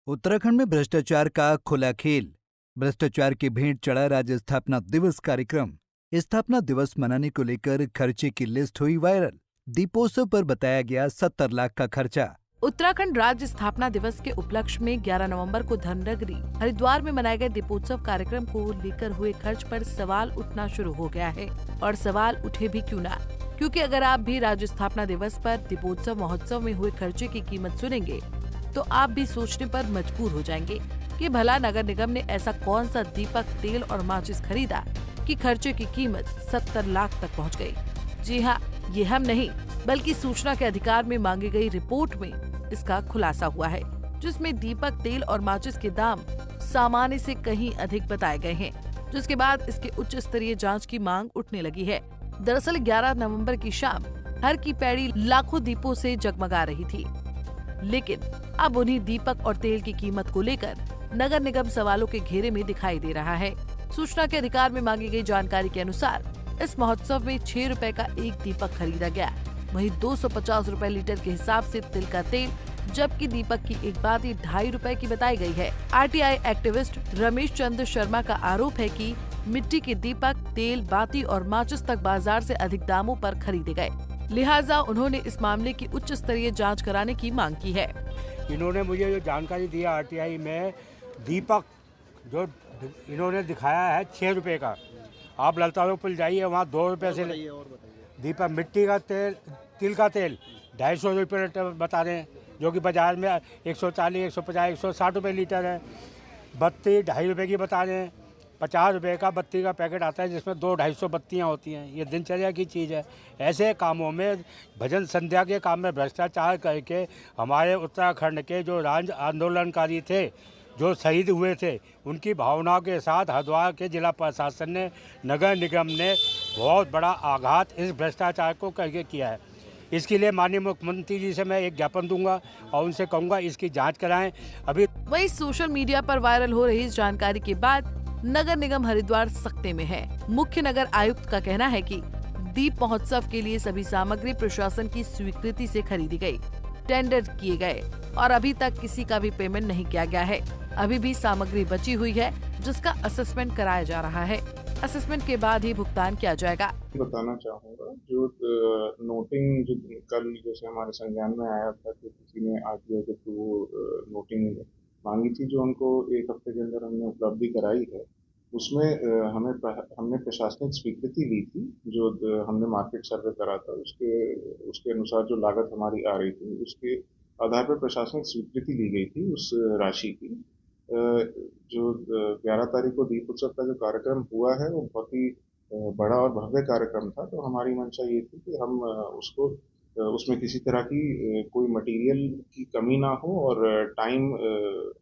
उत्तराखंड में भ्रष्टाचार का खुला खेल। भ्रष्टाचार की भेंट चढ़ा राज्य स्थापना दिवस कार्यक्रम। स्थापना दिवस मनाने को लेकर खर्चे की लिस्ट हुई वायरल। दीपोत्सव पर बताया गया 70 लाख का खर्चा। उत्तराखंड राज्य स्थापना दिवस के उपलक्ष्य में 11 नवंबर को धननगरी हरिद्वार में मनाए गए दीपोत्सव कार्यक्रम को लेकर हुए खर्च पर सवाल उठना शुरू हो गया है। और सवाल उठे भी क्यों ना, क्योंकि अगर आप भी राज्य स्थापना दिवस पर दीपोत्सव महोत्सव में हुए खर्चे की कीमत सुनेंगे तो आप भी सोचने पर मजबूर हो जाएंगे कि भला नगर निगम ने ऐसा कौन सा दीपक, तेल और माचिस खरीदा कि खर्चे की कीमत 70 लाख तक पहुंच गई। जी हाँ, ये हम नहीं बल्कि सूचना के अधिकार में मांगी गई रिपोर्ट में इसका खुलासा हुआ है, जिसमें दीपक, तेल और माचिस के दाम सामान्य से कहीं अधिक बताए गए हैं, जिसके बाद इसके उच्च स्तरीय जांच की मांग उठने लगी है। दरअसल 11 नवंबर की शाम हर की पैड़ी लाखों दीपों से जगमगा रही थी, लेकिन अब उन्हीं दीपक और तेल की कीमत को लेकर नगर निगम सवालों के घेरे में दिखाई दे रहा है। सूचना के अधिकार में मांगी गई जानकारी के अनुसार इस महोत्सव में 6 रुपए का एक दीपक खरीदा गया, वहीं 250 रुपए लीटर के हिसाब से तिल का तेल, जबकि दीपक की एक बाती 2.5 रुपए की बताई गई है। आरटीआई एक्टिविस्ट रमेश चंद्र शर्मा का आरोप है कि मिट्टी के दीपक, तेल, बाती और माचिस तक बाजार से अधिक दामों पर खरीदे गए, लिहाजा उन्होंने इस मामले की उच्च स्तरीय जांच कराने की मांग की है। इन्होंने मुझे जो जानकारी दी आरटीआई में, दीपक जो इन्होंने दिखाया है 6 रुपए का, आप ललता रोड पुल जाइए वहाँ 2 रुपए से दीपक। मिट्टी का तेल, तिल का तेल 250 रुपये बता रहे हैं, जो कि बाजार में 140, 150, 160 रुपये लीटर है। बत्ती 2.5 रुपये की बता रहे हैं। 50 रुपये का बत्ती का पैकेट आता है, जिसमें 200-250 बत्तियाँ होती हैं। ये दिनचर्या की चीज़ है। ऐसे कामों में, भजन संध्या के काम में भ्रष्टाचार करके हमारे उत्तराखंड के जो राज्य आंदोलनकारी थे, जो शहीद हुए थे, उनकी भावनाओं के साथ हरिद्वार के जिला प्रशासन ने, नगर निगम ने बहुत बड़ा आघात इस भ्रष्टाचार को करके किया है। इसके लिए माननीय मुख्यमंत्री जी से मैं एक ज्ञापन दूंगा और उनसे कहूँगा इसकी जाँच कराएं। अभी वही सोशल मीडिया पर वायरल हो रही इस जानकारी के बाद नगर निगम हरिद्वार सख्ते में है। मुख्य नगर आयुक्त का कहना है कि दीप महोत्सव के लिए सभी सामग्री प्रशासन की स्वीकृति से खरीदी गई, टेंडर किए गए और अभी तक किसी का भी पेमेंट नहीं किया गया है। अभी भी सामग्री बची हुई है, जिसका असेसमेंट कराया जा रहा है। असेसमेंट के बाद ही भुगतान किया जाएगा। बताना चाहूँगा, जो नोटिंग जो कल जैसे हमारे संज्ञान में आया था कि किसी ने आरटीआई के थ्रू नोटिंग मांगी थी, जो उनको 1 हफ्ते के अंदर हमने उपलब्धि कराई है। उसमें हमने प्रशासनिक स्वीकृति ली थी, जो हमने मार्केट सर्वे करा था, उसके अनुसार जो लागत हमारी आ रही थी, उसके आधार पर प्रशासनिक स्वीकृति ली गई थी उस राशि की। जो 11 तारीख को दीप उत्सव का जो कार्यक्रम हुआ है, वो बहुत ही बड़ा और भव्य कार्यक्रम था। तो हमारी मंशा ये थी कि हम उसमें किसी तरह की कोई मटेरियल की कमी ना हो और time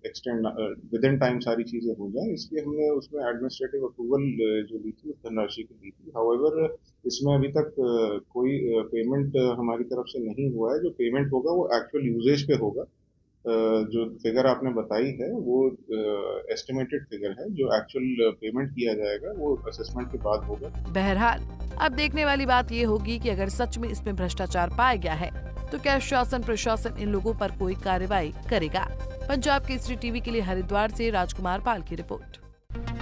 extend with in time सारी चीज़ें हो जाए, इसलिए हमने उसमें एडमिनिस्ट्रेटिव अप्रूवल जो ली थी, धनराशि की दी थी। हाउएवर इसमें अभी तक कोई पेमेंट हमारी तरफ से नहीं हुआ है। जो पेमेंट होगा वो एक्चुअल यूजेज पे होगा। जो फिगर आपने बताई है वो एस्टिमेटेड फिगर है। जो एक्चुअल पेमेंट किया जाएगा वो असेसमेंट के बाद होगा। बहरहाल अब देखने वाली बात ये होगी कि अगर सच में इसमें भ्रष्टाचार पाया गया है तो क्या शासन प्रशासन इन लोगों पर कोई कार्रवाई करेगा। पंजाब केसरी टीवी के लिए हरिद्वार से राजकुमार पाल की रिपोर्ट।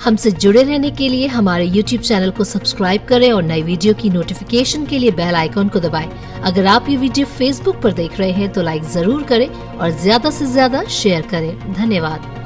हमसे जुड़े रहने के लिए हमारे YouTube चैनल को सब्सक्राइब करें और नई वीडियो की नोटिफिकेशन के लिए बेल आइकॉन को दबाएं। अगर आप ये वीडियो Facebook पर देख रहे हैं तो लाइक जरूर करें और ज्यादा से ज्यादा शेयर करें। धन्यवाद।